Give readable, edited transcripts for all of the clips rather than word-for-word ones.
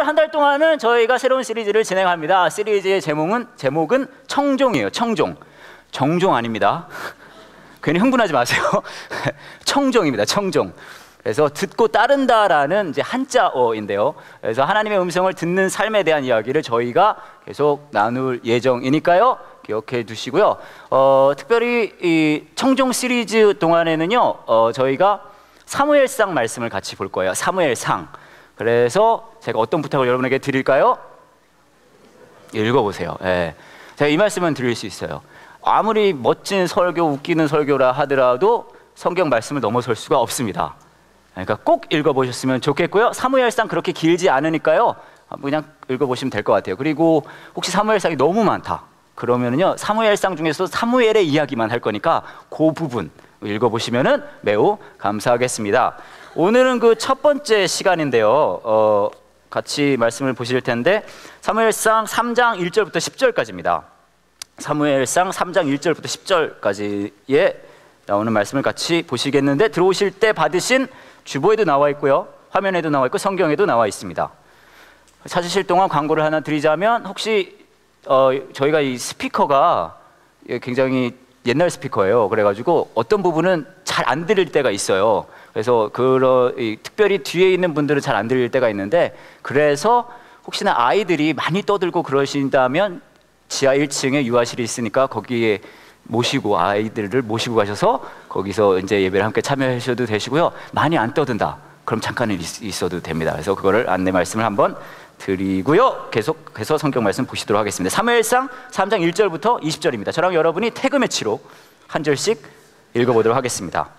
한 달 동안은 저희가 새로운 시리즈를 진행합니다. 시리즈의 제목은 청종이에요. 청종. 정종 아닙니다. 괜히 흥분하지 마세요. 청종입니다. 청종. 그래서 듣고 따른다라는 이제 한자어인데요. 그래서 하나님의 음성을 듣는 삶에 대한 이야기를 저희가 계속 나눌 예정이니까요. 기억해 두시고요. 특별히 이 청종 시리즈 동안에는요, 저희가 사무엘상 말씀을 같이 볼 거예요. 사무엘상. 그래서 제가 어떤 부탁을 여러분에게 드릴까요? 읽어보세요. 예. 제가 이 말씀은 드릴 수 있어요. 아무리 멋진 설교, 웃기는 설교라 하더라도 성경 말씀을 넘어설 수가 없습니다. 그러니까 꼭 읽어보셨으면 좋겠고요. 사무엘상 그렇게 길지 않으니까요, 그냥 읽어보시면 될 것 같아요. 그리고 혹시 사무엘상이 너무 많다 그러면은요, 사무엘상 중에서 사무엘의 이야기만 할 거니까 그 부분 읽어보시면은 매우 감사하겠습니다. 오늘은 그 첫 번째 시간인데요, 같이 말씀을 보실 텐데 사무엘상 3장 1절부터 10절까지입니다. 사무엘상 3장 1절부터 10절까지에 나오는 말씀을 같이 보시겠는데, 들어오실 때 받으신 주보에도 나와 있고요, 화면에도 나와 있고 성경에도 나와 있습니다. 찾으실 동안 광고를 하나 드리자면, 혹시 저희가 이 스피커가 굉장히 옛날 스피커예요. 그래가지고 어떤 부분은 잘 안 들릴 때가 있어요. 그래서 특별히 뒤에 있는 분들은 잘 안 들릴 때가 있는데, 그래서 혹시나 아이들이 많이 떠들고 그러신다면 지하 1층에 유아실이 있으니까 거기에 아이들을 모시고 가셔서 거기서 이제 예배를 함께 참여하셔도 되시고요. 많이 안 떠든다 그럼 잠깐은 있어도 됩니다. 그래서 그거를 안내 말씀을 한번 드리고요, 계속해서 성경 말씀 보시도록 하겠습니다. 사무엘상 3장 1절부터 20절입니다. 저랑 여러분이 태그 매치로 한 절씩 읽어보도록 하겠습니다.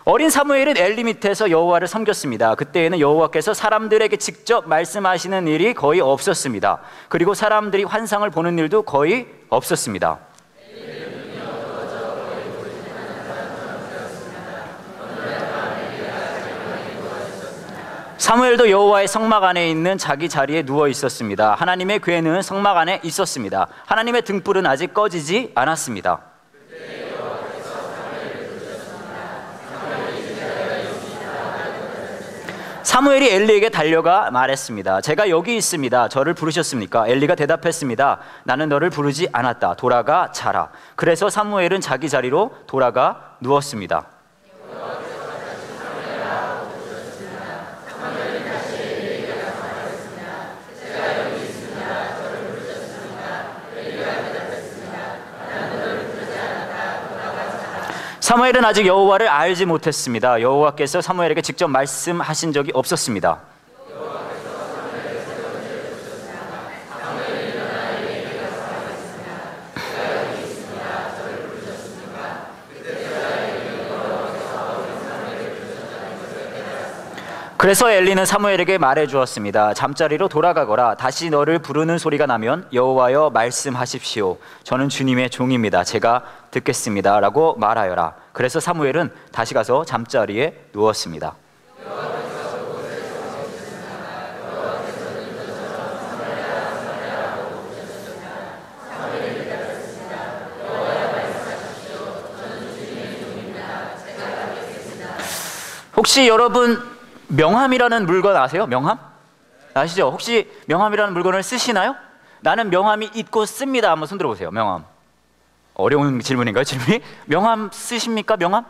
어린 사무엘은 엘리 밑에서 여호와를 섬겼습니다. 그때에는 여호와께서 사람들에게 직접 말씀하시는 일이 거의 없었습니다. 그리고 사람들이 환상을 보는 일도 거의 없었습니다. 사무엘도 여호와의 성막 안에 있는 자기 자리에 누워 있었습니다. 하나님의 궤는 성막 안에 있었습니다. 하나님의 등불은 아직 꺼지지 않았습니다. 사무엘이 엘리에게 달려가 말했습니다. 제가 여기 있습니다. 저를 부르셨습니까? 엘리가 대답했습니다. 나는 너를 부르지 않았다. 돌아가 자라. 그래서 사무엘은 자기 자리로 돌아가 누웠습니다. 사무엘은 아직 여호와를 알지 못했습니다. 여호와께서 사무엘에게 직접 말씀하신 적이 없었습니다. 그래서 엘리는 사무엘에게 말해 주었습니다. 잠자리로 돌아가거라. 다시 너를 부르는 소리가 나면 여호와여 말씀하십시오. 저는 주님의 종입니다. 제가 듣겠습니다. 라고 말하여라. 그래서 사무엘은 다시 가서 잠자리에 누웠습니다. 혹시 여러분 명함이라는 물건 아세요? 명함? 아시죠? 혹시 명함이라는 물건을 쓰시나요? 나는 명함이 있고 씁니다. 한번 손 들어보세요. 명함. 어려운 질문인가요? 질문이? 명함 쓰십니까? 명함?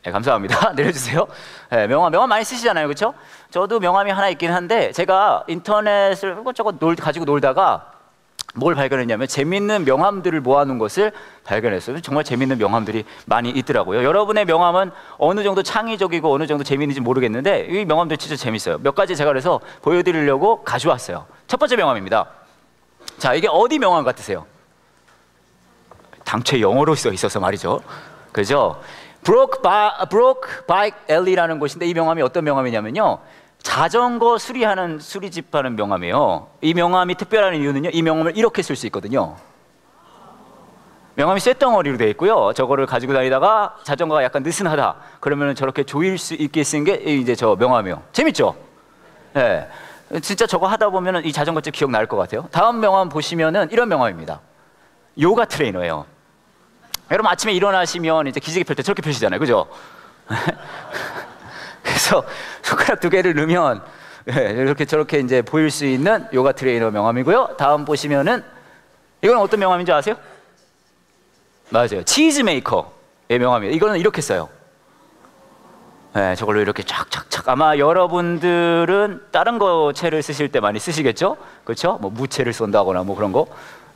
네, 감사합니다. 내려주세요. 네, 명함 많이 쓰시잖아요, 그렇죠? 저도 명함이 하나 있긴 한데, 제가 인터넷을 이것저것 가지고 놀다가 뭘 발견했냐면 재밌는 명함들을 모아놓은 것을 발견했어요. 정말 재밌는 명함들이 많이 있더라고요. 여러분의 명함은 어느 정도 창의적이고 어느 정도 재밌는지 모르겠는데 이 명함들 진짜 재밌어요. 몇 가지 제가 그래서 보여드리려고 가져왔어요. 첫 번째 명함입니다. 자, 이게 어디 명함 같으세요? 당최 영어로 써 있어서 말이죠. 그죠? Broke Bike Alley라는 곳인데, 이 명함이 어떤 명함이냐면요, 자전거 수리하는 수리집 하는 명함이에요. 이 명함이 특별한 이유는요, 이 명함을 이렇게 쓸 수 있거든요. 명함이 쇳덩어리로 되어 있고요, 저거를 가지고 다니다가 자전거가 약간 느슨하다 그러면 저렇게 조일 수 있게 쓴 게 이제 저 명함이에요. 재밌죠? 네. 진짜 저거 하다 보면 이 자전거집 기억날 것 같아요. 다음 명함 보시면은 이런 명함입니다. 요가 트레이너예요. 여러분 아침에 일어나시면 이제 기지개 펼 때 저렇게 펴시잖아요, 그죠? 그래서 손가락 두 개를 넣으면 예, 이렇게 저렇게 이제 보일 수 있는 요가 트레이너 명함이고요. 다음 보시면은 이건 어떤 명함인지 아세요? 맞아요. 치즈 메이커의 명함이에요. 이거는 이렇게 써요. 네, 저걸로 이렇게 쫙쫙쫙. 아마 여러분들은 다른 거 채를 쓰실 때 많이 쓰시겠죠? 그렇죠? 뭐 무채를 쏜다거나 뭐 그런 거.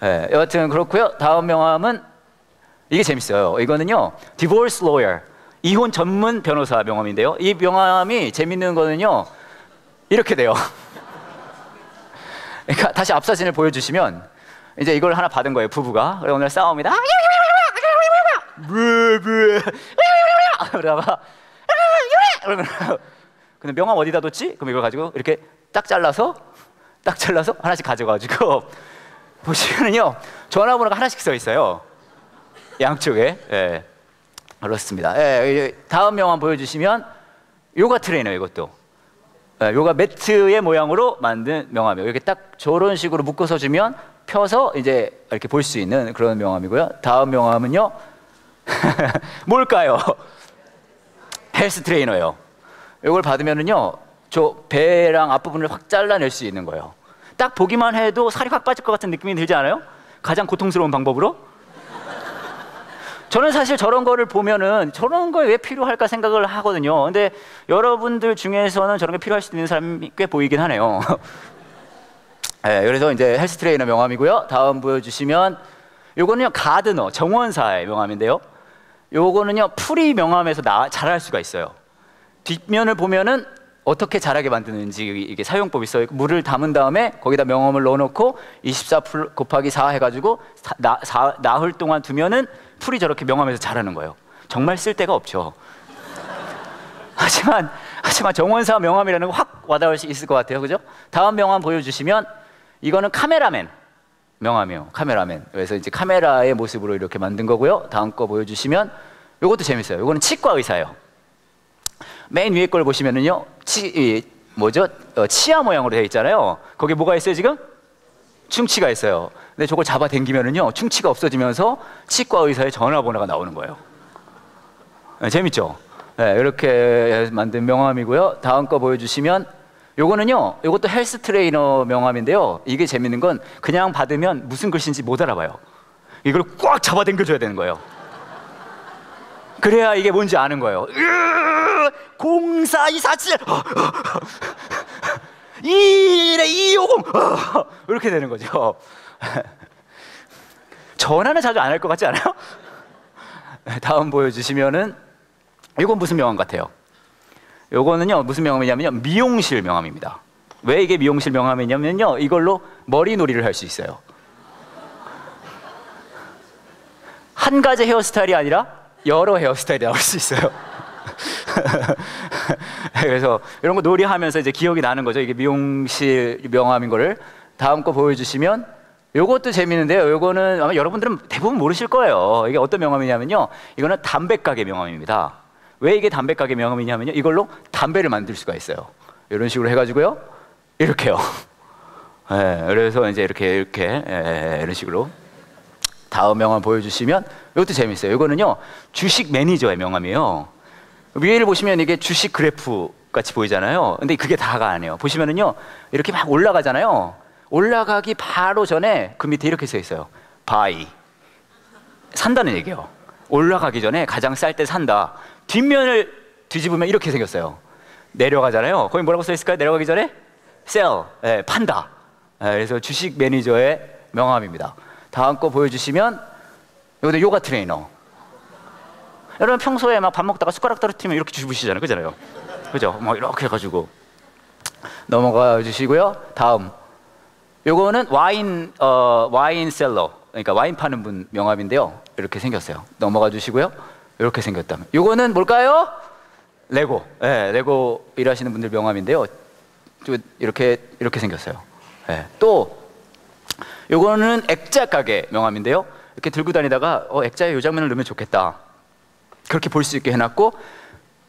네, 여하튼 그렇고요. 다음 명함은 이게 재밌어요. 이거는요, divorce lawyer, 이혼 전문 변호사 명함인데요. 이 명함이 재밌는 거는요, 이렇게 돼요. 그러니까 다시 앞 사진을 보여주시면 이제 이걸 하나 받은 거예요, 부부가. 그래 오늘 싸웁니다. 그러다가 근데 명함 어디다 뒀지? 그럼 이걸 가지고 이렇게 딱 잘라서 하나씩 가져가지고 보시면은요, 전화번호가 하나씩 써 있어요, 양쪽에. 예, 그렇습니다. 예, 다음 명함 보여주시면 요가 트레이너, 이것도 요가 매트의 모양으로 만든 명함이에요. 이렇게 딱 저런 식으로 묶어서 주면 펴서 이제 이렇게 볼 수 있는 그런 명함이고요. 다음 명함은요, 뭘까요? 헬스 트레이너예요. 이걸 받으면은요, 저 배랑 앞부분을 확 잘라낼 수 있는 거예요. 딱 보기만 해도 살이 확 빠질 것 같은 느낌이 들지 않아요? 가장 고통스러운 방법으로. 저는 사실 저런 거를 보면은 저런 거 왜 필요할까 생각을 하거든요. 근데 여러분들 중에서는 저런 게 필요할 수 있는 사람이 꽤 보이긴 하네요. 네, 그래서 이제 헬스 트레이너 명함이고요. 다음 보여주시면 요거는요, 가드너, 정원사의 명함인데요. 요거는요, 풀이 명함에서 자랄 수가 있어요. 뒷면을 보면은 어떻게 자라게 만드는지 이게 사용법이 있어요. 물을 담은 다음에 거기다 명함을 넣어놓고 24 곱하기 4 해가지고 나흘 동안 두면은 풀이 저렇게 명함에서 자라는 거예요. 정말 쓸 데가 없죠. 하지만 정원사 명함이라는 거 확 와닿을 수 있을 것 같아요, 그죠? 다음 명함 보여주시면 이거는 카메라맨 명함이에요. 카메라맨. 그래서 이제 카메라의 모습으로 이렇게 만든 거고요. 다음 거 보여주시면 이것도 재밌어요. 이거는 치과 의사예요. 맨 위에 걸 보시면은요, 치아 모양으로 되어 있잖아요. 거기 뭐가 있어요 지금? 충치가 있어요. 근데 저걸 잡아 당기면은요, 충치가 없어지면서 치과 의사의 전화번호가 나오는 거예요. 네, 재밌죠? 네, 이렇게 만든 명함이고요. 다음 거 보여주시면 요거는요, 요것도 헬스 트레이너 명함인데요. 이게 재밌는 건 그냥 받으면 무슨 글씨인지 못 알아봐요. 이걸 꽉 잡아 당겨줘야 되는 거예요. 그래야 이게 뭔지 아는 거예요. 04247 250 이렇게 되는 거죠. 전화는 자주 안 할 것 같지 않아요? 다음 보여주시면은 이건 무슨 명함 같아요? 요거는요, 무슨 명함이냐면요, 미용실 명함입니다. 왜 이게 미용실 명함이냐면요, 이걸로 머리놀이를 할 수 있어요. 한 가지 헤어스타일이 아니라 여러 헤어스타일이 나올 수 있어요. 그래서 이런 거 놀이하면서 이제 기억이 나는 거죠. 이게 미용실 명함인 거를. 다음 거 보여주시면 요것도 재밌는데요. 요거는 아마 여러분들은 대부분 모르실 거예요. 이게 어떤 명함이냐면요, 이거는 담배가게 명함입니다. 왜 이게 담배가게 명함이냐면요, 이걸로 담배를 만들 수가 있어요. 이런 식으로 해가지고요, 이렇게요. 네, 그래서 이제 이렇게 이런 식으로. 다음 명함 보여주시면 이것도 재밌어요. 이거는요, 주식 매니저의 명함이에요. 위에를 보시면 이게 주식 그래프 같이 보이잖아요. 근데 그게 다가 아니에요. 보시면은요, 이렇게 막 올라가잖아요. 올라가기 바로 전에 그 밑에 이렇게 써 있어요. buy. 산다는 얘기예요. 올라가기 전에 가장 쌀 때 산다. 뒷면을 뒤집으면 이렇게 생겼어요. 내려가잖아요. 거기 뭐라고 써 있을까요? 내려가기 전에 sell. 네, 판다. 네, 그래서 주식 매니저의 명함입니다. 다음 거 보여주시면 이것도 요가 트레이너. 여러분 평소에 막 밥 먹다가 숟가락 떨어뜨리면 이렇게 주무시잖아요, 그잖아요. 그죠? 막 이렇게 해가지고 넘어가 주시고요. 다음, 요거는 와인 셀러, 그러니까 와인 파는 분 명함인데요. 이렇게 생겼어요. 넘어가 주시고요. 이렇게 생겼다면, 요거는 뭘까요? 레고. 네, 레고 일하시는 분들 명함인데요. 이렇게 생겼어요. 네. 또 요거는 액자 가게 명함인데요. 이렇게 들고 다니다가 액자에 요 장면을 넣으면 좋겠다, 그렇게 볼 수 있게 해놨고,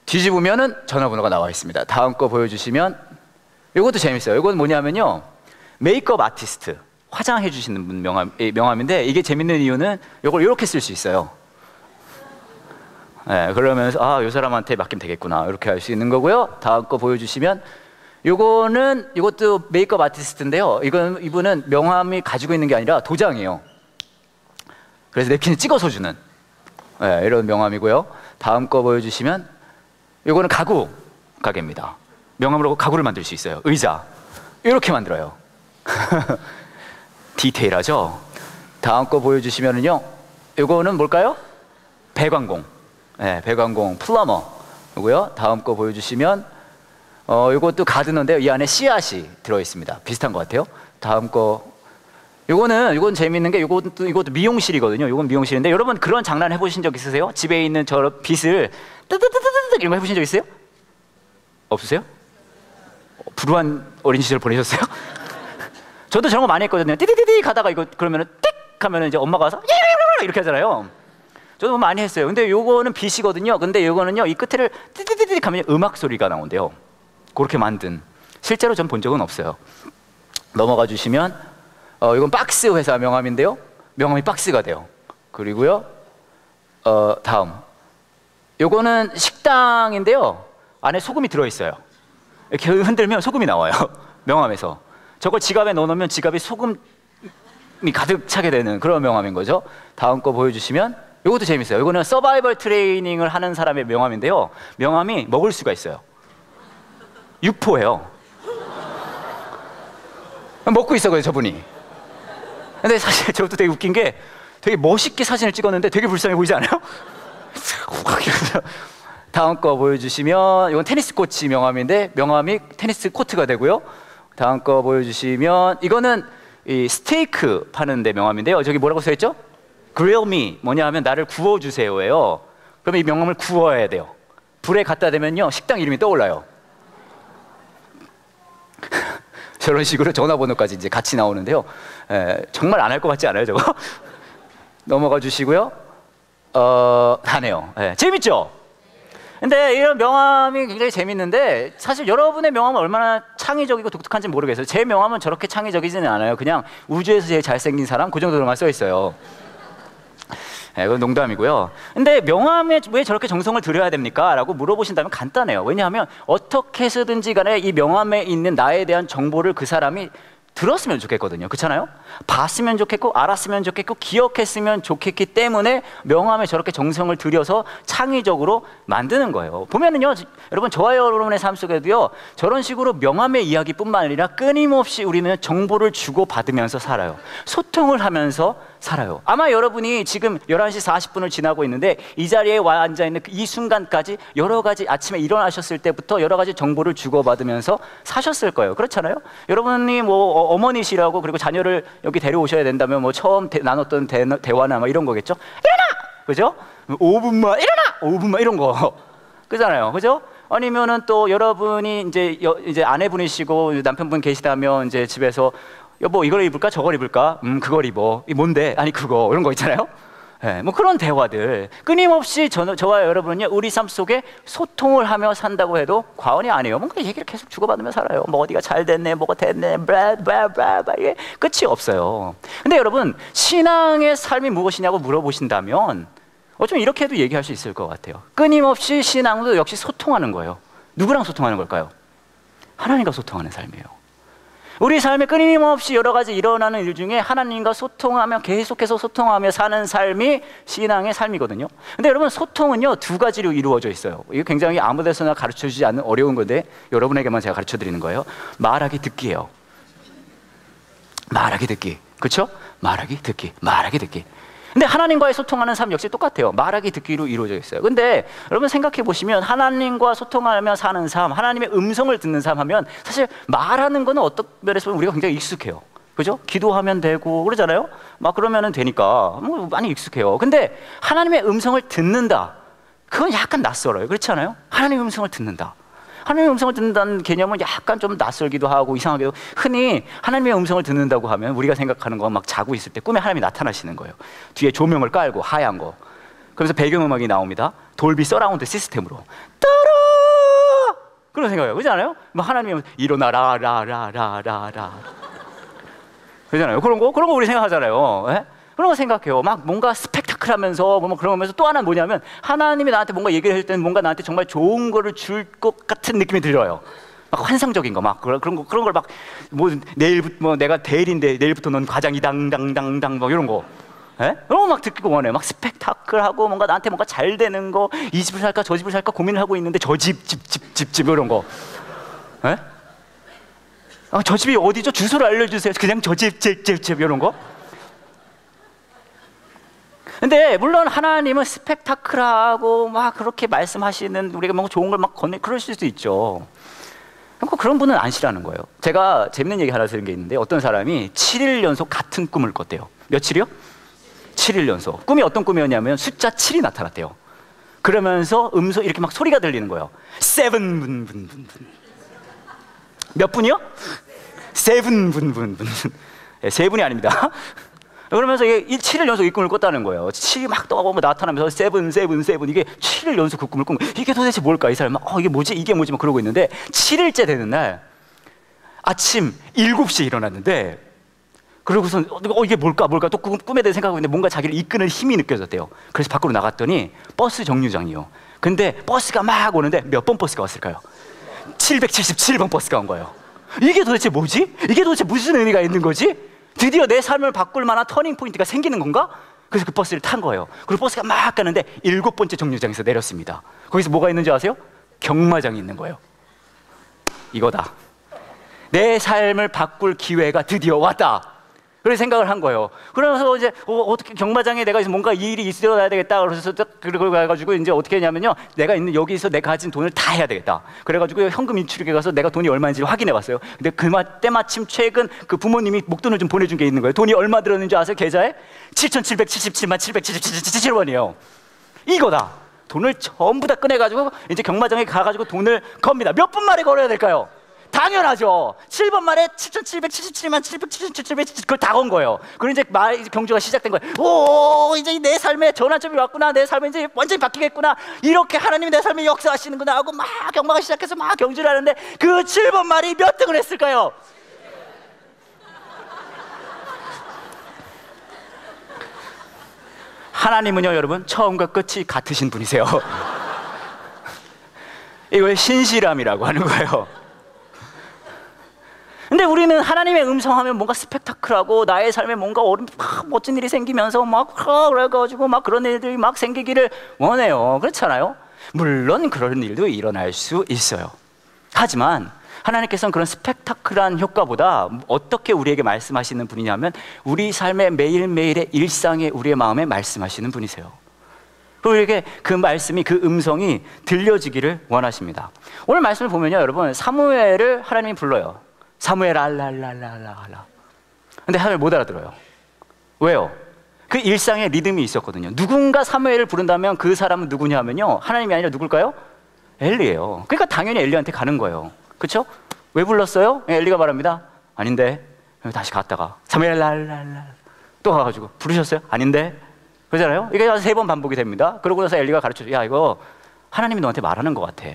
뒤집으면은 전화번호가 나와 있습니다. 다음 거 보여주시면 이것도 재밌어요. 이건 뭐냐면요, 메이크업 아티스트, 화장해 주시는 분 명함인데, 이게 재밌는 이유는 이걸 이렇게 쓸 수 있어요. 네, 그러면서 이 사람한테 맡기면 되겠구나, 이렇게 할 수 있는 거고요. 다음 거 보여주시면 이것도 메이크업 아티스트인데요. 이분은 명함이 가지고 있는 게 아니라 도장이에요. 그래서 냅킨에 찍어서 주는 이런 명함이고요. 다음 거 보여주시면 이거는 가구 가게입니다. 명함으로 가구를 만들 수 있어요. 의자 이렇게 만들어요. 디테일하죠? 다음 거 보여주시면은요, 이거는 뭘까요? 배관공. 배관공 플러머고요. 다음 거 보여주시면 이것도 가드너인데요. 이 안에 씨앗이 들어있습니다. 비슷한 것 같아요. 다음 거, 이건 재밌는 게 이것도 미용실이거든요. 이건 미용실인데 여러분 그런 장난 해보신 적 있으세요? 집에 있는 저 빗을 뜨뜨뜨뜨뜨 이런 거 해보신 적 있어요? 없으세요? 불우한 어린 시절 보내셨어요? 저도 저런 거 많이 했거든요. 띠디디디 가다가 이거 그러면은 띡 하면은 이제 엄마가 와서 이렇게 하잖아요. 저도 많이 했어요. 근데 요거는 빗이거든요. 근데 요거는요, 이 끝에를 띠디디디 하면 음악 소리가 나온대요. 그렇게 만든. 실제로 전 본 적은 없어요. 넘어가 주시면 이건 박스 회사 명함인데요. 명함이 박스가 돼요. 그리고요, 다음. 요거는 식당인데요. 안에 소금이 들어있어요. 이렇게 흔들면 소금이 나와요. 명함에서. 저걸 지갑에 넣어놓으면 지갑이 소금이 가득 차게 되는 그런 명함인 거죠. 다음 거 보여주시면 이것도 재밌어요. 이거는 서바이벌 트레이닝을 하는 사람의 명함인데요. 명함이 먹을 수가 있어요. 육포예요. 먹고 있어요, 저분이. 근데 사실 저것도 되게 웃긴 게 되게 멋있게 사진을 찍었는데 되게 불쌍해 보이지 않아요? 다음 거 보여주시면 이건 테니스 코치 명함인데 명함이 테니스 코트가 되고요. 다음 거 보여주시면 이거는 이 스테이크 파는 데 명함인데요. 저기 뭐라고 써있죠? Grill me. 뭐냐 하면 나를 구워주세요예요. 그러면 이 명함을 구워야 돼요. 불에 갖다 대면요, 식당 이름이 떠올라요. 저런 식으로 전화번호까지 이제 같이 나오는데요. 정말 안 할 것 같지 않아요, 저거? 넘어가 주시고요. 하네요. 재밌죠? 근데 이런 명함이 굉장히 재밌는데 사실 여러분의 명함은 얼마나 창의적이고 독특한지 모르겠어요. 제 명함은 저렇게 창의적이지는 않아요. 그냥 우주에서 제일 잘생긴 사람 그 정도로만 써 있어요. 그건 농담이고요. 근데 명함에 왜 저렇게 정성을 들여야 됩니까? 라고 물어보신다면 간단해요. 왜냐하면 어떻게 해서든지 간에 이 명함에 있는 나에 대한 정보를 그 사람이 들었으면 좋겠거든요. 그렇잖아요? 봤으면 좋겠고 알았으면 좋겠고 기억했으면 좋겠기 때문에 명함에 저렇게 정성을 들여서 창의적으로 만드는 거예요. 보면은요, 여러분 저와 여러분의 삶 속에도요, 저런 식으로 명함의 이야기뿐만 아니라 끊임없이 우리는 정보를 주고받으면서 살아요. 소통을 하면서 살아요. 아마 여러분이 지금 11시 40분을 지나고 있는데 이 자리에 와 앉아있는 이 순간까지 여러 가지 아침에 일어나셨을 때부터 여러 가지 정보를 주고받으면서 사셨을 거예요. 그렇잖아요? 여러분이 뭐 어머니시라고 그리고 자녀를 여기 데려오셔야 된다면 뭐 처음 나눴던 대화나 뭐 이런 거겠죠? 일어나! 그죠? 5분만 일어나! 5분만 이런 거 그잖아요. 그죠? 아니면은 또 여러분이 이제 아내분이시고 남편분 계시다면 이제 집에서 여보 이걸 입을까 저걸 입을까? 그걸 입어. 이 뭔데? 아니 그거 이런 거 있잖아요. 뭐 그런 대화들 끊임없이 저와 여러분은요 우리 삶 속에 소통을 하며 산다고 해도 과언이 아니에요. 뭔가 얘기를 계속 주고받으며 살아요. 뭐 어디가 잘 됐네, 뭐가 됐네, 브라브라브라 이게 끝이 없어요. 근데 여러분 신앙의 삶이 무엇이냐고 물어보신다면 어쩌면 이렇게 해도 얘기할 수 있을 것 같아요. 끊임없이 신앙도 역시 소통하는 거예요. 누구랑 소통하는 걸까요? 하나님과 소통하는 삶이에요. 우리 삶에 끊임없이 여러 가지 일어나는 일 중에 하나님과 소통하며 계속해서 소통하며 사는 삶이 신앙의 삶이거든요. 근데 여러분 소통은요 두 가지로 이루어져 있어요. 이거 굉장히 아무 데서나 가르쳐주지 않는 어려운 건데 여러분에게만 제가 가르쳐 드리는 거예요. 말하기 듣기예요. 말하기 듣기. 그렇죠? 말하기 듣기. 말하기 듣기. 근데 하나님과의 소통하는 삶 역시 똑같아요. 말하기 듣기로 이루어져 있어요. 근데 여러분 생각해 보시면 하나님과 소통하며 사는 삶, 하나님의 음성을 듣는 삶 하면 사실 말하는 거는 어떤 면에서 보면 우리가 굉장히 익숙해요. 그죠? 기도하면 되고 그러잖아요. 막 그러면은 되니까 뭐 많이 익숙해요. 근데 하나님의 음성을 듣는다. 그건 약간 낯설어요. 그렇지 않아요? 하나님의 음성을 듣는다. 하나님의 음성을 듣는다는 개념은 약간 좀 낯설기도 하고 이상하게도 흔히 하나님의 음성을 듣는다고 하면 우리가 생각하는 건 막 자고 있을 때 꿈에 하나님이 나타나시는 거예요. 뒤에 조명을 깔고 하얀 거. 그러면서 배경음악이 나옵니다. 돌비 서라운드 시스템으로. 따라! 그런 생각이에요. 그렇지 않아요? 막 하나님이 일어나라 라라라라라. 그러잖아요. 그런 거 우리 생각하잖아요. 예? 그런 거 생각해요. 막 뭔가 스펙타클하면서 뭐 그러면서 또 하나는 뭐냐면 하나님이 나한테 뭔가 얘기를 할 때는 뭔가 나한테 정말 좋은 거를 줄 것 같은 느낌이 들어요. 막 환상적인 거 막 그런 걸 막 뭐 내일부터 뭐 내가 대일인데 내일부터 넌 과장이 당당당당 막 이런 거. 예? 너무 막 듣고 원해. 막 스펙타클하고 뭔가 나한테 뭔가 잘 되는 거, 이 집을 살까 저 집을 살까 고민을 하고 있는데 저 집 이런 거. 예? 아, 저 집이 어디죠? 주소를 알려주세요. 그냥 저 집 이런 거. 근데 물론 하나님은 스펙타클하고 막 그렇게 말씀하시는, 우리가 뭔가 좋은 걸 막 그러실 수도 있죠. 그런 분은 안 싫어하는 거예요. 제가 재밌는 얘기 하나 들은 게 있는데, 어떤 사람이 7일 연속 같은 꿈을 꿨대요. 며칠이요? 7일 연속. 꿈이 어떤 꿈이었냐면 숫자 7이 나타났대요. 그러면서 이렇게 막 소리가 들리는 거예요. 7 몇 분이요? 7 세 분이 아닙니다. 그러면서 이게 7일 연속 이 꿈을 꿨다는 거예요. 7이 막 떠오르고 나타나면서 7 이게 7일 연속 그 꿈을 꾼 거예요. 이게 도대체 뭘까? 이 사람은 이게 뭐지 막 그러고 있는데, 7일째 되는 날 아침 7시에 일어났는데, 그러고선 이게 뭘까 또 꿈에 대해 생각하고 있는데 뭔가 자기를 이끄는 힘이 느껴졌대요. 그래서 밖으로 나갔더니 버스 정류장이요. 근데 버스가 막 오는데 몇 번 버스가 왔을까요? 777번 버스가 온 거예요. 이게 도대체 뭐지? 이게 도대체 무슨 의미가 있는 거지? 드디어 내 삶을 바꿀 만한 터닝 포인트가 생기는 건가? 그래서 그 버스를 탄 거예요. 그리고 버스가 막 가는데 7번째 정류장에서 내렸습니다. 거기서 뭐가 있는지 아세요? 경마장이 있는 거예요. 이거다. 내 삶을 바꿀 기회가 드디어 왔다. 그래서 생각을 한 거예요. 그러면서 이제 어떻게 경마장에 내가 뭔가 일이 있어야 되겠다. 그래서 그걸 가지고 이제 어떻게 했냐면요, 내가 있는 여기서 내가 가진 돈을 다 해야 되겠다. 그래가지고 현금 인출기에 가서 내가 돈이 얼마인지 확인해 봤어요. 근데 때마침 최근 그 부모님이 목돈을 좀 보내준 게 있는 거예요. 돈이 얼마 들었는지 아세요? 계좌에 7,777만 777원이에요. 이거다. 돈을 전부 다 꺼내가지고 이제 경마장에 가가지고 돈을 겁니다. 몇 분 만에 걸어야 될까요? 당연하죠. 7번 말에 7,777만 777, 그걸 다 건 거예요. 그리고 이제 경주가 시작된 거예요. 오, 이제 내 삶에 전환점이 왔구나. 내 삶이 이제 완전히 바뀌겠구나. 이렇게 하나님이 내 삶에 역사하시는구나 하고 막 경마가 시작해서 막 경주를 하는데, 그 7번 말이 몇 등을 했을까요? 하나님은요, 여러분, 처음과 끝이 같으신 분이세요. 이걸 신실함이라고 하는 거예요. 근데 우리는 하나님의 음성하면 뭔가 스펙타클하고 나의 삶에 뭔가 멋진 일이 생기면서 막 그래가지고 막 그런 일들이 막 생기기를 원해요. 그렇잖아요? 물론 그런 일도 일어날 수 있어요. 하지만 하나님께서는 그런 스펙타클한 효과보다 어떻게 우리에게 말씀하시는 분이냐면, 우리 삶의 매일매일의 일상에 우리의 마음에 말씀하시는 분이세요. 그리고 우리에게 그 말씀이, 그 음성이 들려지기를 원하십니다. 오늘 말씀을 보면요, 여러분, 사무엘을 하나님이 불러요. 사무엘 알랄랄랄랄라. 근데 하나님 못 알아들어요. 왜요? 그 일상에 리듬이 있었거든요. 누군가 사무엘을 부른다면 그 사람은 누구냐 하면요, 하나님이 아니라 누굴까요? 엘리예요. 그러니까 당연히 엘리한테 가는 거예요. 그렇죠? 왜 불렀어요? 엘리가 말합니다. 아닌데. 다시 갔다가 사무엘 랄랄랄 또 가가지고 부르셨어요? 아닌데. 그러잖아요. 이게 3번 반복이 됩니다. 그러고 나서 엘리가 가르쳐줘요. 야, 이거 하나님이 너한테 말하는 것 같아.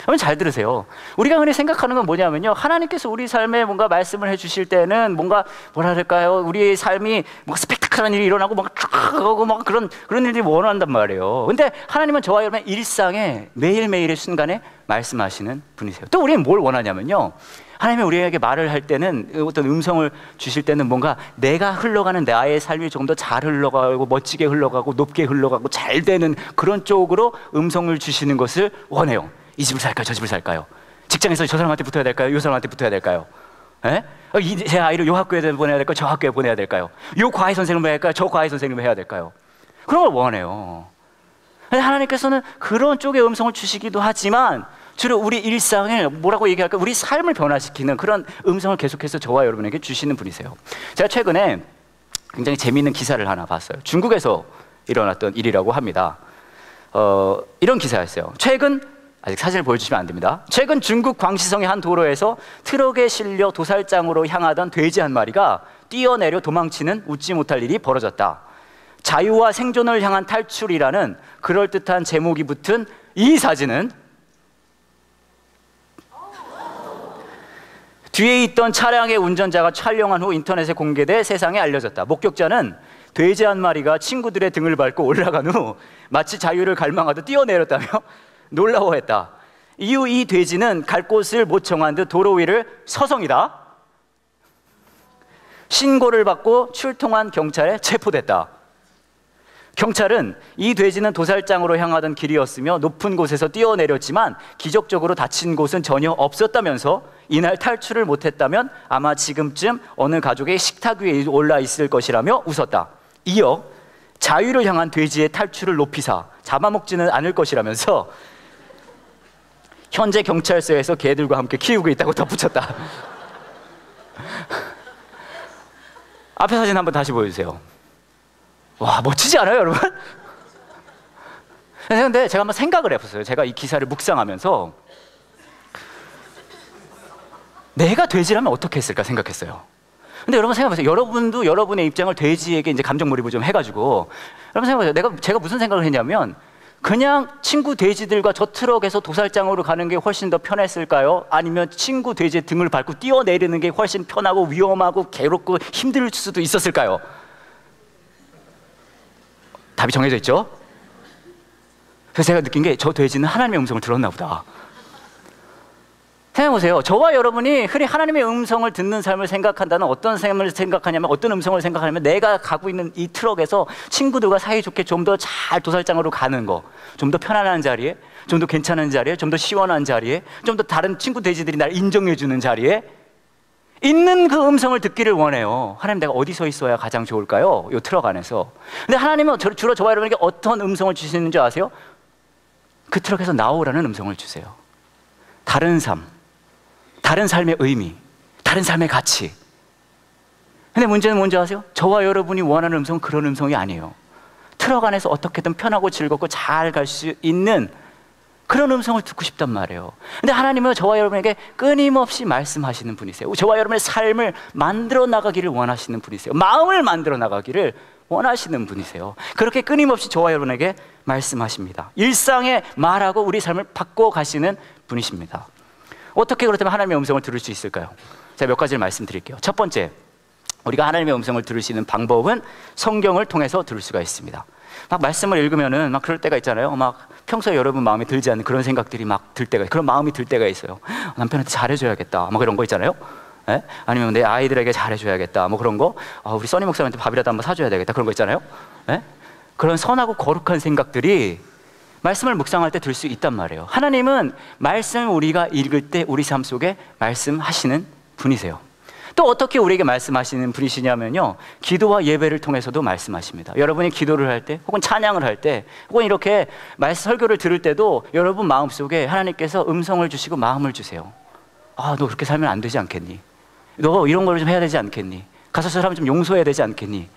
여러분 잘 들으세요. 우리가 흔히 생각하는 건 뭐냐면요, 하나님께서 우리 삶에 뭔가 말씀을 해주실 때는 뭔가 뭐라 그럴까요, 우리의 삶이 뭔가 스펙타클한 일이 일어나고 뭔가 쫙 하고 막 그런 일들이 원한단 말이에요. 근데 하나님은 저와 여러분의 일상에 매일매일의 순간에 말씀하시는 분이세요. 또 우리는 뭘 원하냐면요, 하나님이 우리에게 말을 할 때는, 어떤 음성을 주실 때는 뭔가 내가 흘러가는 나의 삶이 조금 더 잘 흘러가고 멋지게 흘러가고 높게 흘러가고 잘 되는 그런 쪽으로 음성을 주시는 것을 원해요. 이 집을 살까요? 저 집을 살까요? 직장에서 저 사람한테 붙어야 될까요? 이 사람한테 붙어야 될까요? 제 아이를 요 학교에 보내야 될까요? 저 학교에 보내야 될까요? 요 과외 선생님을 해야 될까요? 저 과외 선생님을 해야 될까요? 그런 걸 원해요. 하나님께서는 그런 쪽의 음성을 주시기도 하지만, 주로 우리 일상을 뭐라고 얘기할까요? 우리 삶을 변화시키는 그런 음성을 계속해서 저와 여러분에게 주시는 분이세요. 제가 최근에 굉장히 재미있는 기사를 하나 봤어요. 중국에서 일어났던 일이라고 합니다. 이런 기사였어요. 아직 사진을 보여주시면 안 됩니다. 최근 중국 광시성의 한 도로에서 트럭에 실려 도살장으로 향하던 돼지 한 마리가 뛰어내려 도망치는 웃지 못할 일이 벌어졌다. 자유와 생존을 향한 탈출이라는 그럴듯한 제목이 붙은 이 사진은 뒤에 있던 차량의 운전자가 촬영한 후 인터넷에 공개돼 세상에 알려졌다. 목격자는 돼지 한 마리가 친구들의 등을 밟고 올라간 후 마치 자유를 갈망하듯 뛰어내렸다며 놀라워했다. 이후 이 돼지는 갈 곳을 못 정한 듯 도로 위를 서성이다. 신고를 받고 출동한 경찰에 체포됐다. 경찰은 이 돼지는 도살장으로 향하던 길이었으며 높은 곳에서 뛰어내렸지만 기적적으로 다친 곳은 전혀 없었다면서 이날 탈출을 못했다면 아마 지금쯤 어느 가족의 식탁 위에 올라 있을 것이라며 웃었다. 이어 자유를 향한 돼지의 탈출을 높이사 잡아먹지는 않을 것이라면서 현재 경찰서에서 개들과 함께 키우고 있다고 덧붙였다. 앞에 사진 한번 다시 보여주세요. 와, 멋지지 않아요, 여러분? 근데 제가 한번 생각을 해봤어요. 제가 이 기사를 묵상하면서 내가 돼지라면 어떻게 했을까 생각했어요. 근데 여러분 생각해보세요. 여러분도 여러분의 입장을 돼지에게 이제 감정 몰입을 좀 해가지고 여러분 생각해보세요. 제가 무슨 생각을 했냐면 그냥 친구 돼지들과 저 트럭에서 도살장으로 가는 게 훨씬 더 편했을까요? 아니면 친구 돼지의 등을 밟고 뛰어내리는 게 훨씬 편하고 위험하고 괴롭고 힘들 수도 있었을까요? 답이 정해져 있죠? 그래서 제가 느낀 게 저 돼지는 하나님의 음성을 들었나 보다. 생각해보세요. 저와 여러분이 흔히 하나님의 음성을 듣는 삶을 생각한다는 어떤 삶을 생각하냐면 어떤 음성을 생각하냐면 내가 가고 있는 이 트럭에서 친구들과 사이좋게 좀 더 잘 도살장으로 가는 거, 좀 더 편안한 자리에, 좀 더 괜찮은 자리에, 좀 더 시원한 자리에, 좀 더 다른 친구 돼지들이 날 인정해주는 자리에 있는 그 음성을 듣기를 원해요. 하나님, 내가 어디 서 있어야 가장 좋을까요? 이 트럭 안에서. 근데 하나님은 주로 저와 여러분에게 어떤 음성을 주시는 줄 아세요? 그 트럭에서 나오라는 음성을 주세요. 다른 삶, 다른 삶의 의미, 다른 삶의 가치. 근데 문제는 뭔지 아세요? 저와 여러분이 원하는 음성은 그런 음성이 아니에요. 트럭 안에서 어떻게든 편하고 즐겁고 잘 갈 수 있는 그런 음성을 듣고 싶단 말이에요. 근데 하나님은 저와 여러분에게 끊임없이 말씀하시는 분이세요. 저와 여러분의 삶을 만들어 나가기를 원하시는 분이세요. 마음을 만들어 나가기를 원하시는 분이세요. 그렇게 끊임없이 저와 여러분에게 말씀하십니다. 일상에 말하고 우리 삶을 바꿔 가시는 분이십니다. 어떻게 그렇다면 하나님의 음성을 들을 수 있을까요? 제가 몇 가지를 말씀드릴게요. 첫 번째, 우리가 하나님의 음성을 들을 수 있는 방법은 성경을 통해서 들을 수가 있습니다. 막 말씀을 읽으면은 막 그럴 때가 있잖아요. 막 평소에 여러분 마음에 들지 않는 그런 생각들이 막 들 때가, 그런 마음이 들 때가 있어요. 남편한테 잘해줘야겠다, 뭐 그런 거 있잖아요. 예? 아니면 내 아이들에게 잘해줘야겠다, 뭐 그런 거. 우리 써니 목사님한테 밥이라도 한번 사줘야 되겠다, 그런 거 있잖아요. 예? 그런 선하고 거룩한 생각들이 말씀을 묵상할 때 들 수 있단 말이에요. 하나님은 말씀을 우리가 읽을 때 우리 삶 속에 말씀하시는 분이세요. 또 어떻게 우리에게 말씀하시는 분이시냐면요, 기도와 예배를 통해서도 말씀하십니다. 여러분이 기도를 할 때, 혹은 찬양을 할 때, 혹은 이렇게 설교를 들을 때도 여러분 마음속에 하나님께서 음성을 주시고 마음을 주세요. 너 그렇게 살면 안 되지 않겠니? 너 이런 걸 좀 해야 되지 않겠니? 가서 저 사람 좀 용서해야 되지 않겠니?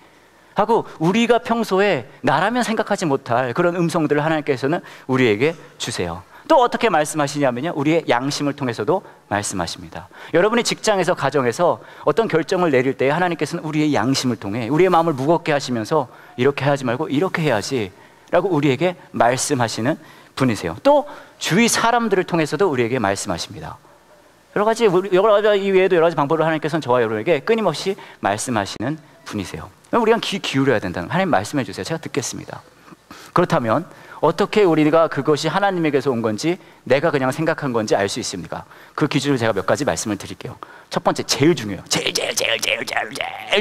하고 우리가 평소에 나라면 생각하지 못할 그런 음성들을 하나님께서는 우리에게 주세요. 또 어떻게 말씀하시냐면요, 우리의 양심을 통해서도 말씀하십니다. 여러분이 직장에서, 가정에서 어떤 결정을 내릴 때 하나님께서는 우리의 양심을 통해 우리의 마음을 무겁게 하시면서 이렇게 하지 말고 이렇게 해야지 라고 우리에게 말씀하시는 분이세요. 또 주위 사람들을 통해서도 우리에게 말씀하십니다. 여러 가지 이외에도 여러 가지 방법으로 하나님께서는 저와 여러분에게 끊임없이 말씀하시는 분이세요. 우리가 귀 기울여야 된다는, 하나님 말씀해 주세요, 제가 듣겠습니다. 그렇다면 어떻게 우리가 그것이 하나님에게서 온 건지 내가 그냥 생각한 건지 알 수 있습니까? 그 기준으로 제가 몇 가지 말씀을 드릴게요. 첫 번째, 제일 중요해요. 제일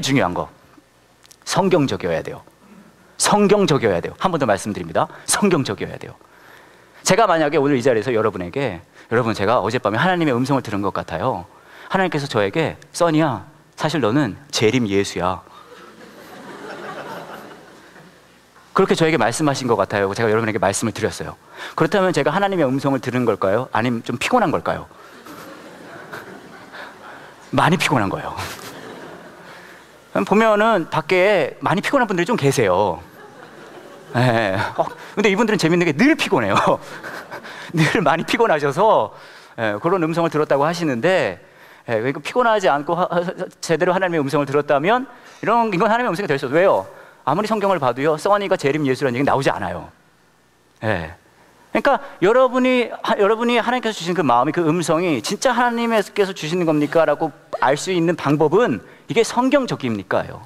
중요한 거, 성경적이어야 돼요. 성경적이어야 돼요. 한 번 더 말씀드립니다. 성경적이어야 돼요. 제가 만약에 오늘 이 자리에서 여러분에게, 여러분 제가 어젯밤에 하나님의 음성을 들은 것 같아요. 하나님께서 저에게, 써니야, 사실 너는 재림 예수야, 그렇게 저에게 말씀하신 것 같아요. 제가 여러분에게 말씀을 드렸어요. 그렇다면 제가 하나님의 음성을 들은 걸까요? 아니면 좀 피곤한 걸까요? 많이 피곤한 거예요. 보면은 밖에 많이 피곤한 분들이 좀 계세요. 네. 근데 이분들은 재밌는 게 늘 피곤해요. 늘 많이 피곤하셔서 그런 음성을 들었다고 하시는데, 그러니까 피곤하지 않고 제대로 하나님의 음성을 들었다면 이건 하나님의 음성이 될 수 없어요. 왜요? 아무리 성경을 봐도요, 써니가 재림 예수라는 얘기 나오지 않아요. 그러니까 여러분이 하나님께서 주신 그 마음이, 그 음성이 진짜 하나님께서 주시는 겁니까? 라고 알 수 있는 방법은 이게 성경적입니까요?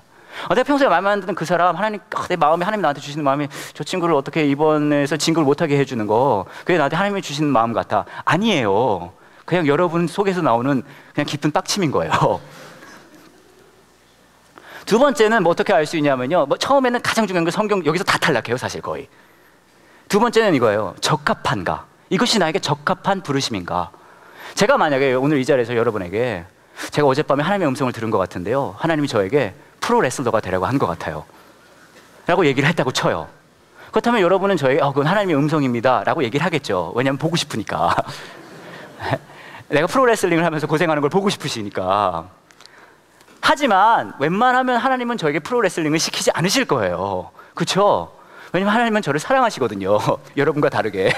내가 평소에 마음에 안 드는 그 사람, 하나님, 내 마음에, 하나님 나한테 주시는 마음이 저 친구를 어떻게 입원해서 진급을 못하게 해주는 거, 그게 나한테 하나님이 주시는 마음 같아. 아니에요. 그냥 여러분 속에서 나오는 그냥 깊은 빡침인 거예요. 두 번째는 뭐 어떻게 알 수 있냐면요. 뭐 처음에는 가장 중요한 건 성경, 여기서 다 탈락해요, 사실 거의. 두 번째는 이거예요. 적합한가? 이것이 나에게 적합한 부르심인가? 제가 만약에 오늘 이 자리에서 여러분에게 제가 어젯밤에 하나님의 음성을 들은 것 같은데요, 하나님이 저에게 프로레슬러가 되라고 한 것 같아요 라고 얘기를 했다고 쳐요. 그렇다면 여러분은 저에게 그건 하나님의 음성입니다 라고 얘기를 하겠죠. 왜냐하면 보고 싶으니까. 내가 프로레슬링을 하면서 고생하는 걸 보고 싶으시니까. 하지만 웬만하면 하나님은 저에게 프로레슬링을 시키지 않으실 거예요. 그렇죠? 왜냐면 하나님은 저를 사랑하시거든요. 여러분과 다르게.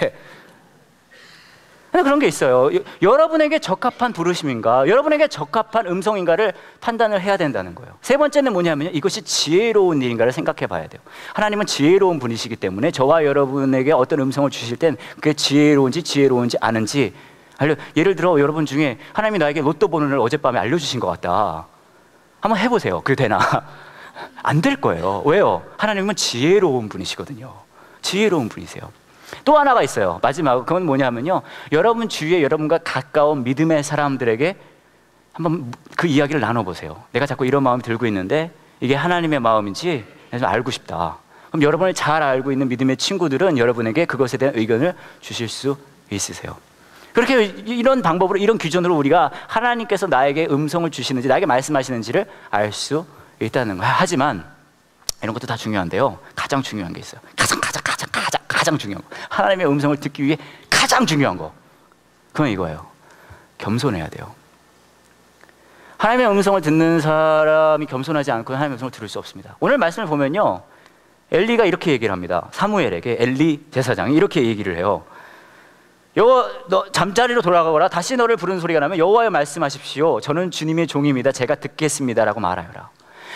근데 그런 게 있어요. 여러분에게 적합한 부르심인가, 여러분에게 적합한 음성인가를 판단을 해야 된다는 거예요. 세 번째는 뭐냐면요, 이것이 지혜로운 일인가를 생각해 봐야 돼요. 하나님은 지혜로운 분이시기 때문에 저와 여러분에게 어떤 음성을 주실 땐 그게 지혜로운지 않은지, 예를 들어 여러분 중에 하나님이 나에게 로또 번호를 어젯밤에 알려주신 것 같다. 한번 해보세요. 그게 되나? 안 될 거예요. 왜요? 하나님은 지혜로운 분이시거든요. 지혜로운 분이세요. 또 하나가 있어요. 마지막, 그건 뭐냐면요, 여러분 주위에 여러분과 가까운 믿음의 사람들에게 한번 그 이야기를 나눠보세요. 내가 자꾸 이런 마음이 들고 있는데 이게 하나님의 마음인지 좀 알고 싶다. 그럼 여러분을 잘 알고 있는 믿음의 친구들은 여러분에게 그것에 대한 의견을 주실 수 있으세요. 그렇게 이런 방법으로, 이런 기준으로 우리가 하나님께서 나에게 음성을 주시는지, 나에게 말씀하시는지를 알 수 있다는 거예요. 하지만 이런 것도 다 중요한데요, 가장 중요한 게 있어요. 가장 중요한 거, 하나님의 음성을 듣기 위해 가장 중요한 거, 그건 이거예요. 겸손해야 돼요. 하나님의 음성을 듣는 사람이 겸손하지 않고는 하나님의 음성을 들을 수 없습니다. 오늘 말씀을 보면요, 엘리가 이렇게 얘기를 합니다. 사무엘에게 엘리 제사장이 이렇게 얘기를 해요. 여호와, 너 잠자리로 돌아가거라. 다시 너를 부르는 소리가 나면 여호와여 말씀하십시오. 저는 주님의 종입니다. 제가 듣겠습니다 라고 말하여라.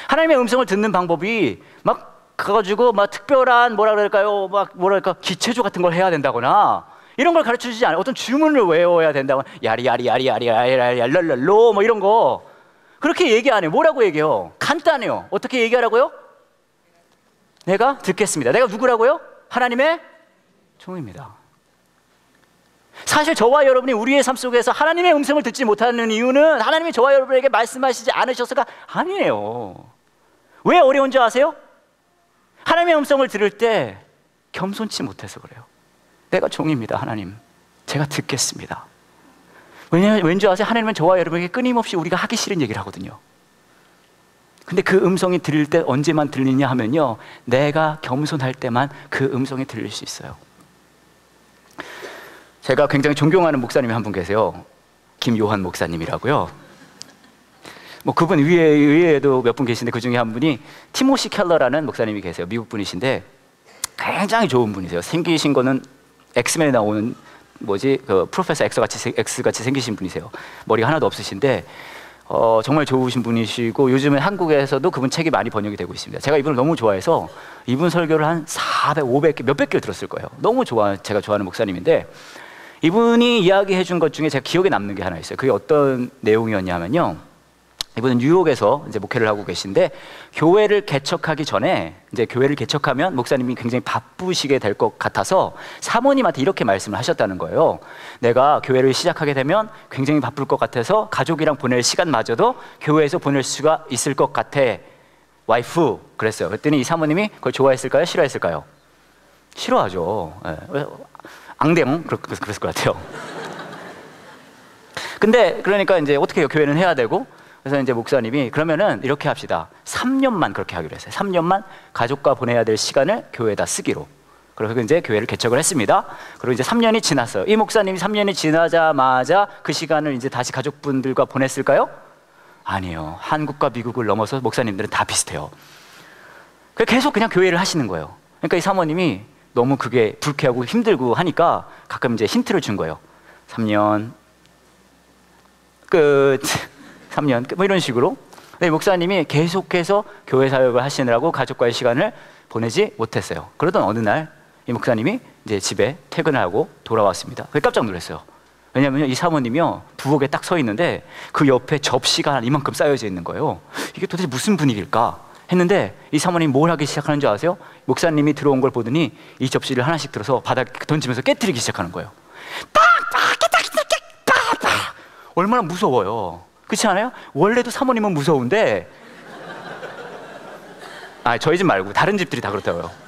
하나님의 음성을 듣는 방법이 막 가가지고 막 특별한 뭐라 그럴까요, 막 뭐랄까 기체조 같은 걸 해야 된다거나 이런 걸 가르쳐 주지 않아요. 어떤 주문을 외워야 된다거나 야리야리야리야리야리랄랄로 뭐 이런 거 그렇게 얘기 안 해요. 뭐라고 얘기해요? 간단해요. 어떻게 얘기하라고요? 내가 듣겠습니다. 내가 누구라고요? 하나님의 종입니다. 사실 저와 여러분이 우리의 삶 속에서 하나님의 음성을 듣지 못하는 이유는 하나님이 저와 여러분에게 말씀하시지 않으셔서가 아니에요. 왜 어려운 줄 아세요? 하나님의 음성을 들을 때 겸손치 못해서 그래요. 내가 종입니다. 하나님, 제가 듣겠습니다. 왠지 아세요? 하나님은 저와 여러분에게 끊임없이 우리가 하기 싫은 얘기를 하거든요. 근데 그 음성이 들릴 때 언제만 들리냐 하면요, 내가 겸손할 때만 그 음성이 들릴 수 있어요. 제가 굉장히 존경하는 목사님이 한 분 계세요. 김요한 목사님이라고요. 뭐 그분 위에도 몇 분 계신데 그 중에 한 분이 티모시 켈러라는 목사님이 계세요. 미국 분이신데 굉장히 좋은 분이세요. 생기신 거는 엑스맨에 나오는 그 프로페서 X같이 생기신 분이세요. 머리가 하나도 없으신데 정말 좋으신 분이시고 요즘에 한국에서도 그분 책이 많이 번역이 되고 있습니다. 제가 이분을 너무 좋아해서 이분 설교를 한 400, 500개, 몇백 개를 들었을 거예요. 너무 제가 좋아하는 목사님인데 이분이 이야기해 준 것 중에 제가 기억에 남는 게 하나 있어요. 그게 어떤 내용이었냐면요, 이분은 뉴욕에서 이제 목회를 하고 계신데 교회를 개척하기 전에, 이제 교회를 개척하면 목사님이 굉장히 바쁘시게 될 것 같아서 사모님한테 이렇게 말씀을 하셨다는 거예요. 내가 교회를 시작하게 되면 굉장히 바쁠 것 같아서 가족이랑 보낼 시간마저도 교회에서 보낼 수가 있을 것 같아, 와이프. 그랬어요. 그랬더니 이 사모님이 그걸 좋아했을까요? 싫어했을까요? 싫어하죠. 네. 앙대응 그랬을 것 같아요. 근데 그러니까 이제 어떻게 해요? 교회는 해야 되고. 그래서 이제 목사님이 그러면은 이렇게 합시다. 3년만 그렇게 하기로 했어요. 3년만 가족과 보내야 될 시간을 교회에다 쓰기로. 그래서 이제 교회를 개척을 했습니다. 그리고 이제 3년이 지났어요. 이 목사님이 3년이 지나자마자 그 시간을 이제 다시 가족분들과 보냈을까요? 아니에요. 한국과 미국을 넘어서 목사님들은 다 비슷해요. 계속 그냥 교회를 하시는 거예요. 그러니까 이 사모님이 너무 그게 불쾌하고 힘들고 하니까 가끔 이제 힌트를 준 거예요. 3년 끝, 3년 끝, 뭐 이런 식으로. 근데 목사님이 계속해서 교회 사역을 하시느라고 가족과의 시간을 보내지 못했어요. 그러던 어느 날 이 목사님이 이제 집에 퇴근하고 돌아왔습니다. 깜짝 놀랐어요. 왜냐하면 이 사모님이요, 부엌에 딱 서 있는데 그 옆에 접시가 이만큼 쌓여져 있는 거예요. 이게 도대체 무슨 분위기일까? 했는데 이 사모님이 뭘 하기 시작하는 줄 아세요? 목사님이 들어온 걸 보더니 이 접시를 하나씩 들어서 바닥에 던지면서 깨트리기 시작하는 거예요. 팍팍 얼마나 무서워요. 그렇지 않아요? 원래도 사모님은 무서운데 저희 집 말고 다른 집들이 다 그렇다고요.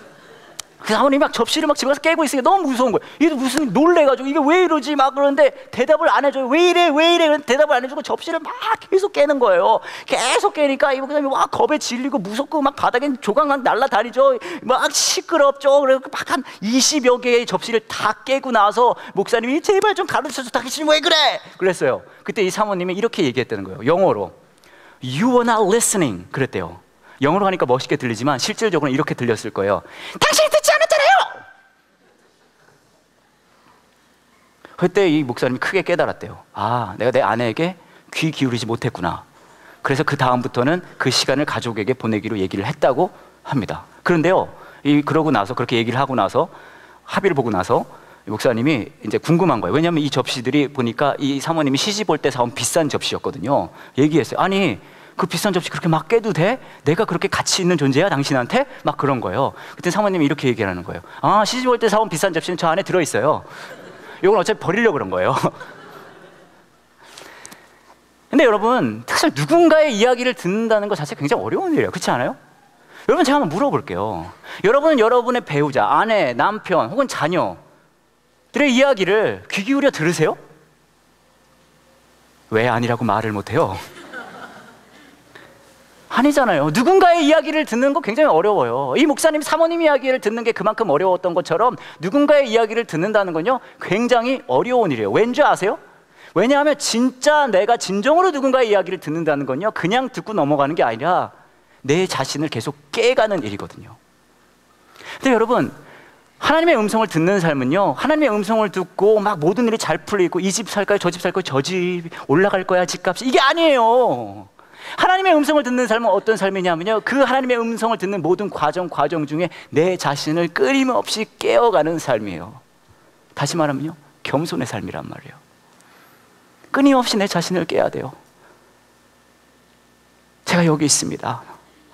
그 사모님이 막 접시를 막 집에 가서 깨고 있으니까 너무 무서운 거예요. 이게 무슨 놀래가지고 이게 왜 이러지 막 그러는데 대답을 안 해줘요. 왜 이래 왜 이래 대답을 안 해주고 접시를 막 계속 깨는 거예요. 계속 깨니까 이 목사님이 막 겁에 질리고 무섭고 막 바닥에 조각막 날라다니죠. 막 시끄럽죠. 그래서 막 한 20여 개의 접시를 다 깨고 나서 목사님이 제발 좀 가르쳐줘. 당신 왜 그래? 그랬어요. 그때 이 사모님이 이렇게 얘기했다는 거예요. 영어로 You were not listening 그랬대요. 영어로 하니까 멋있게 들리지만 실질적으로는 이렇게 들렸을 거예요. 당신이 듣지 않았잖아요. 그때 이 목사님이 크게 깨달았대요. 내가 내 아내에게 귀 기울이지 못했구나. 그래서 그 다음부터는 그 시간을 가족에게 보내기로 얘기를 했다고 합니다. 그런데요, 그러고 나서 그렇게 얘기를 하고 나서 합의를 보고 나서 목사님이 이제 궁금한 거예요. 왜냐하면 이 접시들이 보니까 이 사모님이 시집 올 때 사온 비싼 접시였거든요. 얘기했어요. 아니 그 비싼 접시 그렇게 막 깨도 돼? 내가 그렇게 가치 있는 존재야 당신한테? 막 그런 거예요. 그때 사모님이 이렇게 얘기하는 거예요. 시집 올 때 사온 비싼 접시는 저 안에 들어있어요. 이건 어차피 버리려고 그런 거예요. 근데 여러분 사실 누군가의 이야기를 듣는다는 것 자체가 굉장히 어려운 일이에요. 그렇지 않아요? 여러분 제가 한번 물어볼게요. 여러분은 여러분의 배우자, 아내, 남편 혹은 자녀들의 이야기를 귀 기울여 들으세요? 왜 아니라고 말을 못해요? 아니잖아요. 누군가의 이야기를 듣는 거 굉장히 어려워요. 이 목사님, 사모님 이야기를 듣는 게 그만큼 어려웠던 것처럼 누군가의 이야기를 듣는다는 건요 굉장히 어려운 일이에요. 왠지 아세요? 왜냐하면 진짜 내가 진정으로 누군가의 이야기를 듣는다는 건요 그냥 듣고 넘어가는 게 아니라 내 자신을 계속 깨가는 일이거든요. 근데 여러분 하나님의 음성을 듣는 삶은요 하나님의 음성을 듣고 막 모든 일이 잘 풀리고 이 집 살 거야 저 집 살 거야 저 집 올라갈 거야 집값이 이게 아니에요. 하나님의 음성을 듣는 삶은 어떤 삶이냐면요 그 하나님의 음성을 듣는 모든 과정 중에 내 자신을 끊임없이 깨어가는 삶이에요. 다시 말하면요 겸손의 삶이란 말이에요. 끊임없이 내 자신을 깨야 돼요. 제가 여기 있습니다.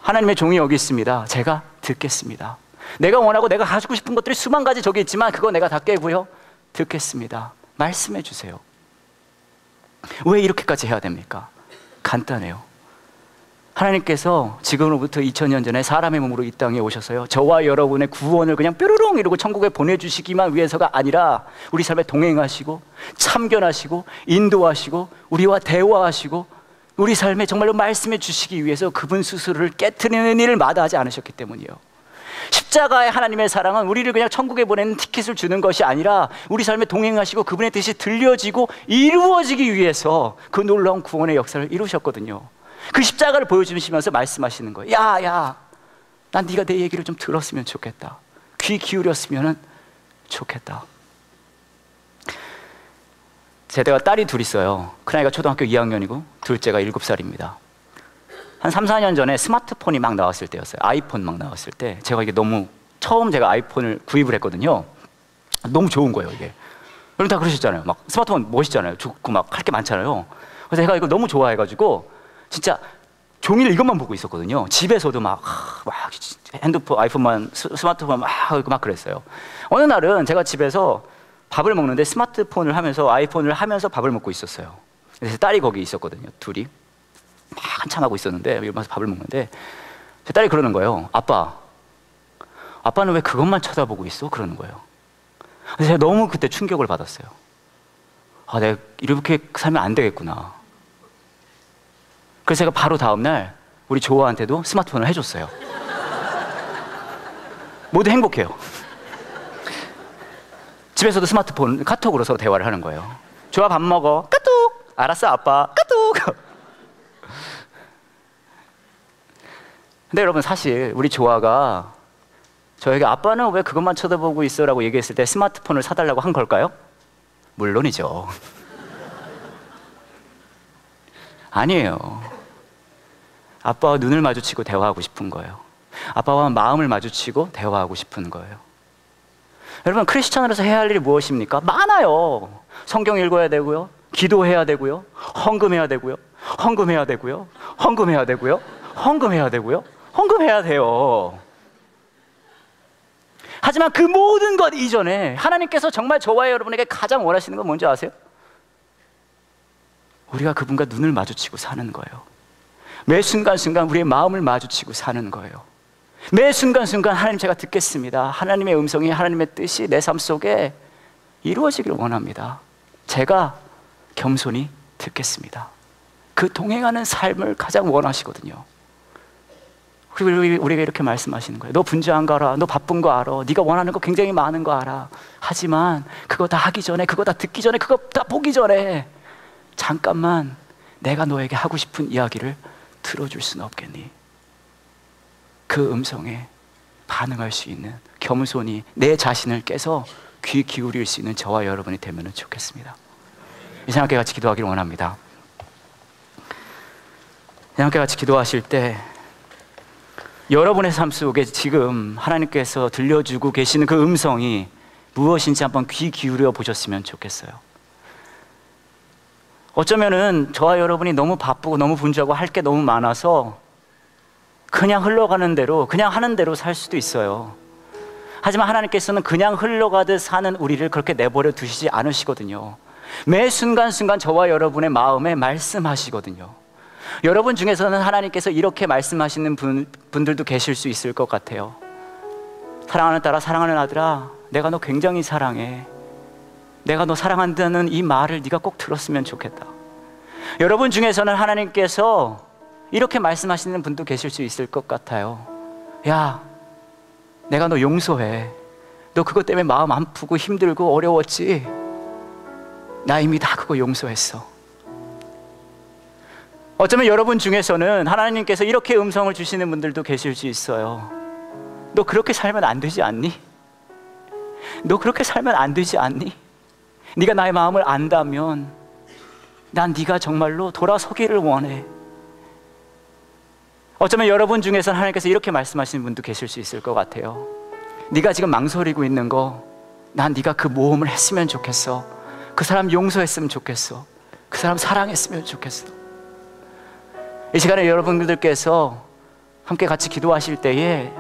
하나님의 종이 여기 있습니다. 제가 듣겠습니다. 내가 원하고 내가 가지고 싶은 것들이 수만 가지 저기 있지만 그거 내가 다 깨고요 듣겠습니다. 말씀해 주세요. 왜 이렇게까지 해야 됩니까? 간단해요. 하나님께서 지금으로부터 2000년 전에 사람의 몸으로 이 땅에 오셔서요 저와 여러분의 구원을 그냥 뾰로롱 이러고 천국에 보내주시기만 위해서가 아니라 우리 삶에 동행하시고 참견하시고 인도하시고 우리와 대화하시고 우리 삶에 정말로 말씀해 주시기 위해서 그분 스스로를 깨트리는 일을 마다하지 않으셨기 때문이에요. 십자가의 하나님의 사랑은 우리를 그냥 천국에 보내는 티켓을 주는 것이 아니라 우리 삶에 동행하시고 그분의 뜻이 들려지고 이루어지기 위해서 그 놀라운 구원의 역사를 이루셨거든요. 그 십자가를 보여주시면서 말씀하시는 거예요. 야, 난 네가 내 얘기를 좀 들었으면 좋겠다. 귀 기울였으면 좋겠다. 제가 딸이 둘 있어요. 큰아이가 초등학교 2학년이고 둘째가 7살입니다. 한 3, 4년 전에 스마트폰이 막 나왔을 때였어요. 아이폰 막 나왔을 때 제가 이게 너무 처음 제가 아이폰을 구입을 했거든요. 너무 좋은 거예요 이게. 여러분 다 그러셨잖아요. 막 스마트폰 멋있잖아요. 좋고 막 할 게 많잖아요. 그래서 제가 이거 너무 좋아해가지고 진짜 종일 이것만 보고 있었거든요. 집에서도 막 핸드폰, 아이폰만, 스마트폰 막 그랬어요. 어느 날은 제가 집에서 밥을 먹는데 스마트폰을 하면서 아이폰을 하면서 밥을 먹고 있었어요. 그래서 딸이 거기 있었거든요. 둘이 막 한참 하고 있었는데 이러면서 밥을 먹는데 제 딸이 그러는 거예요. 아빠는 왜 그것만 쳐다보고 있어? 그러는 거예요. 그래서 제가 너무 그때 충격을 받았어요. 내가 이렇게 살면 안 되겠구나. 그래서 제가 바로 다음날 우리 조아한테도 스마트폰을 해줬어요. 모두 행복해요. 집에서도 스마트폰 카톡으로 서로 대화를 하는 거예요. 조아 밥 먹어. 카톡. 알았어 아빠. 카톡. 근데 여러분 사실 우리 조아가 저에게 아빠는 왜 그것만 쳐다보고 있어? 라고 얘기했을 때 스마트폰을 사달라고 한 걸까요? 물론이죠. 아니에요. 아빠와 눈을 마주치고 대화하고 싶은 거예요. 아빠와 마음을 마주치고 대화하고 싶은 거예요. 여러분 크리스찬으로서 해야 할 일이 무엇입니까? 많아요. 성경 읽어야 되고요, 기도해야 되고요, 헌금해야 되고요, 헌금해야 되고요, 헌금해야 되고요, 헌금해야 되고요, 헌금해야 돼요. 하지만 그 모든 것 이전에 하나님께서 정말 저와 여러분에게 가장 원하시는 건 뭔지 아세요? 우리가 그분과 눈을 마주치고 사는 거예요. 매 순간순간 우리의 마음을 마주치고 사는 거예요. 매 순간순간 하나님 제가 듣겠습니다. 하나님의 음성이, 하나님의 뜻이 내 삶 속에 이루어지기를 원합니다. 제가 겸손히 듣겠습니다. 그 동행하는 삶을 가장 원하시거든요. 우리가 이렇게 말씀하시는 거예요. 너 분주한 거 알아. 너 바쁜 거 알아. 네가 원하는 거 굉장히 많은 거 알아. 하지만 그거 다 하기 전에, 그거 다 듣기 전에, 그거 다 보기 전에 잠깐만 내가 너에게 하고 싶은 이야기를 들어줄 수는 없겠니? 그 음성에 반응할 수 있는, 겸손히 내 자신을 깨서 귀 기울일 수 있는 저와 여러분이 되면 좋겠습니다. 이 시간 함께 같이 기도하기를 원합니다. 함께 같이 기도하실 때 여러분의 삶 속에 지금 하나님께서 들려주고 계시는 그 음성이 무엇인지 한번 귀 기울여 보셨으면 좋겠어요. 어쩌면은 저와 여러분이 너무 바쁘고 너무 분주하고 할 게 너무 많아서 그냥 흘러가는 대로, 그냥 하는 대로 살 수도 있어요. 하지만 하나님께서는 그냥 흘러가듯 사는 우리를 그렇게 내버려 두시지 않으시거든요. 매 순간순간 저와 여러분의 마음에 말씀하시거든요. 여러분 중에서는 하나님께서 이렇게 말씀하시는 분들도 계실 수 있을 것 같아요. 사랑하는 딸아, 사랑하는 아들아, 내가 너 굉장히 사랑해. 내가 너 사랑한다는 이 말을 네가 꼭 들었으면 좋겠다. 여러분 중에서는 하나님께서 이렇게 말씀하시는 분도 계실 수 있을 것 같아요. 야, 내가 너 용서해. 너 그것 때문에 마음 아프고 힘들고 어려웠지? 나 이미 다 그거 용서했어. 어쩌면 여러분 중에서는 하나님께서 이렇게 음성을 주시는 분들도 계실 수 있어요. 너 그렇게 살면 안 되지 않니? 너 그렇게 살면 안 되지 않니? 네가 나의 마음을 안다면 난 네가 정말로 돌아서기를 원해. 어쩌면 여러분 중에서는 하나님께서 이렇게 말씀하시는 분도 계실 수 있을 것 같아요. 네가 지금 망설이고 있는 거, 난 네가 그 모험을 했으면 좋겠어. 그 사람 용서했으면 좋겠어. 그 사람 사랑했으면 좋겠어. 이 시간에 여러분들께서 함께 같이 기도하실 때에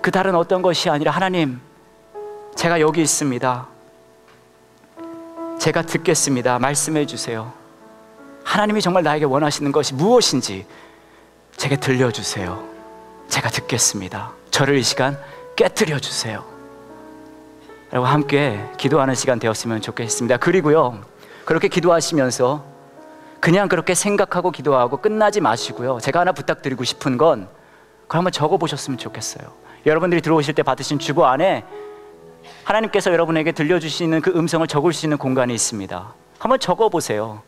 그 다른 어떤 것이 아니라 하나님, 제가 여기 있습니다. 제가 듣겠습니다. 말씀해 주세요. 하나님이 정말 나에게 원하시는 것이 무엇인지 제게 들려주세요. 제가 듣겠습니다. 저를 이 시간 깨뜨려 주세요. 라고 함께 기도하는 시간 되었으면 좋겠습니다. 그리고요, 그렇게 기도하시면서 그냥 그렇게 생각하고 기도하고 끝나지 마시고요, 제가 하나 부탁드리고 싶은 건 그걸 한번 적어보셨으면 좋겠어요. 여러분들이 들어오실 때 받으신 주보 안에 하나님께서 여러분에게 들려주시는 그 음성을 적을 수 있는 공간이 있습니다. 한번 적어보세요.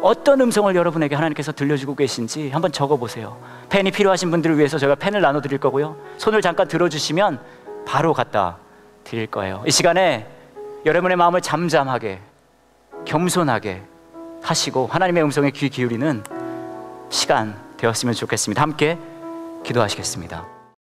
어떤 음성을 여러분에게 하나님께서 들려주고 계신지 한번 적어보세요. 펜이 필요하신 분들을 위해서 저희가 펜을 나눠드릴 거고요, 손을 잠깐 들어주시면 바로 갖다 드릴 거예요. 이 시간에 여러분의 마음을 잠잠하게, 겸손하게 하시고 하나님의 음성에 귀 기울이는 시간 되었으면 좋겠습니다. 함께 기도하시겠습니다.